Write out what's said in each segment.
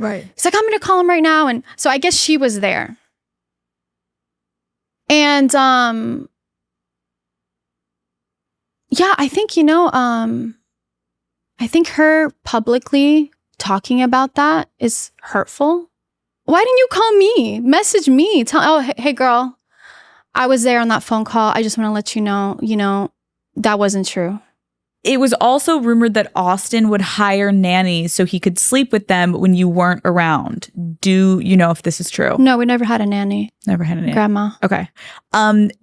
Right. He's like, I'm going to call him right now. And so I guess she was there. And yeah, I think, I think her publicly talking about that is hurtful. Why didn't you call me? Message me. Tell, hey girl, I was there on that phone call. I just want to let you know, that wasn't true. It was also rumored that Austin would hire nannies so he could sleep with them when you weren't around. Do you know if this is true? No, we never had a nanny. Never had a nanny. Grandma. Okay.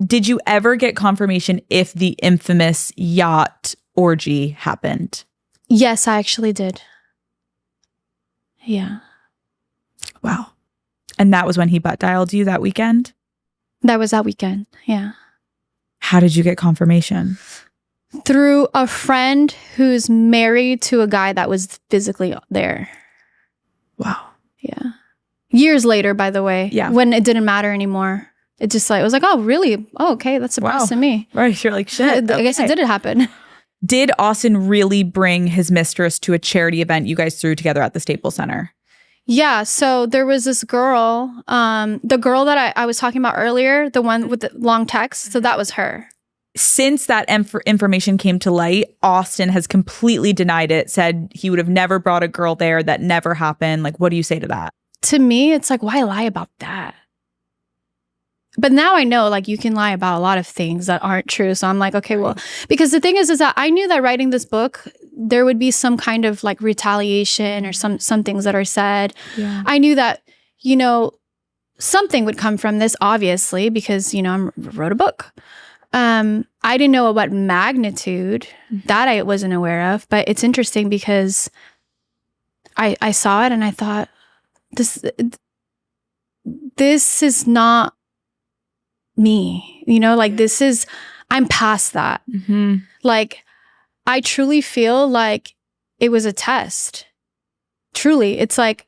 Did you ever get confirmation if the infamous yacht orgy happened? Yes, I actually did. Yeah. Wow. And that was when he butt dialed you that weekend? That was that weekend. Yeah. How did you get confirmation? Through a friend who's married to a guy that was physically there. Wow. Yeah. Years later, by the way. Yeah. When it didn't matter anymore. It just it was like, oh, really? Oh, okay. That's surprising me. Right. You're like, shit. I guess it did happen. Did Austin really bring his mistress to a charity event you guys threw together at the Staples Center? Yeah. So there was this girl, the girl that I was talking about earlier, the one with the long text. So that was her. Since that information came to light, Austin has completely denied it, said he would have never brought a girl there. That never happened. Like, what do you say to that? To me, it's like, why lie about that? But now I know, like, you can lie about a lot of things that aren't true. So I'm like, okay, well, because the thing is that I knew that writing this book, there would be some kind of like retaliation or some things that are said. Yeah. I knew that, something would come from this, obviously, because, I wrote a book. I didn't know what magnitude that I wasn't aware of, but it's interesting because I saw it and I thought, this is not me, I'm past that. Mm-hmm. Like, I truly feel like it was a test. Truly. It's like,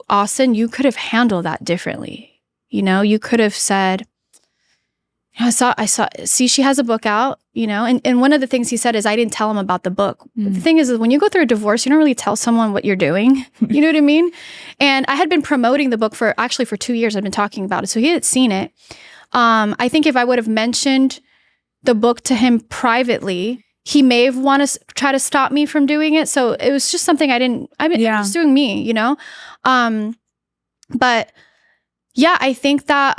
Austin, you could have handled that differently. You could have said, I saw, see, she has a book out, and one of the things he said is, I didn't tell him about the book. But the thing is when you go through a divorce, you don't really tell someone what you're doing. You know what I mean? And I had been promoting the book for 2 years. I've been talking about it. So he had seen it. I think if I would have mentioned the book to him privately, he may have wanted to try to stop me from doing it. So it was just something I was doing me, but yeah, I think that,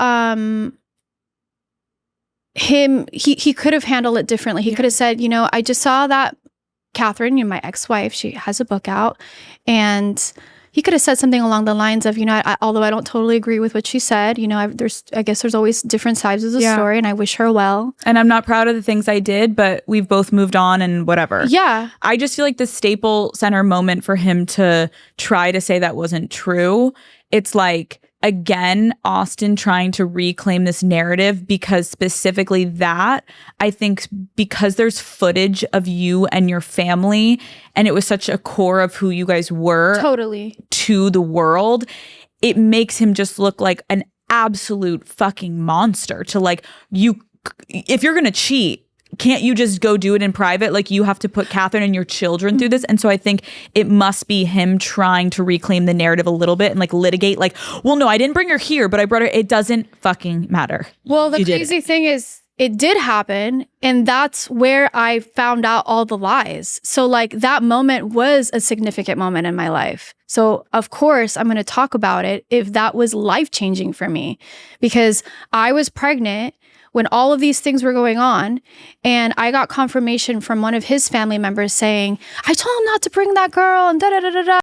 he could have handled it differently. He could have said, I just saw that Catherine, my ex-wife, she has a book out, and he could have said something along the lines of, although I don't totally agree with what she said, I guess there's always different sides of the story, and I wish her well. And I'm not proud of the things I did, but we've both moved on and whatever. Yeah. I just feel like the Staples Center moment for him to try to say that wasn't true, it's like, again, Austin trying to reclaim this narrative, because specifically that, I think because there's footage of you and your family, and it was such a core of who you guys were totally to the world, it makes him just look like an absolute fucking monster to if you're gonna cheat, can't you just go do it in private? Like, you have to put Catherine and your children through this. And so I think it must be him trying to reclaim the narrative a little bit and litigate, well, no, I didn't bring her here, but I brought her. It doesn't fucking matter. Well, the crazy thing is it did happen. And that's where I found out all the lies. So that moment was a significant moment in my life. So of course I'm going to talk about it if that was life-changing for me, because I was pregnant when all of these things were going on, and I got confirmation from one of his family members saying, I told him not to bring that girl, and da da da da da.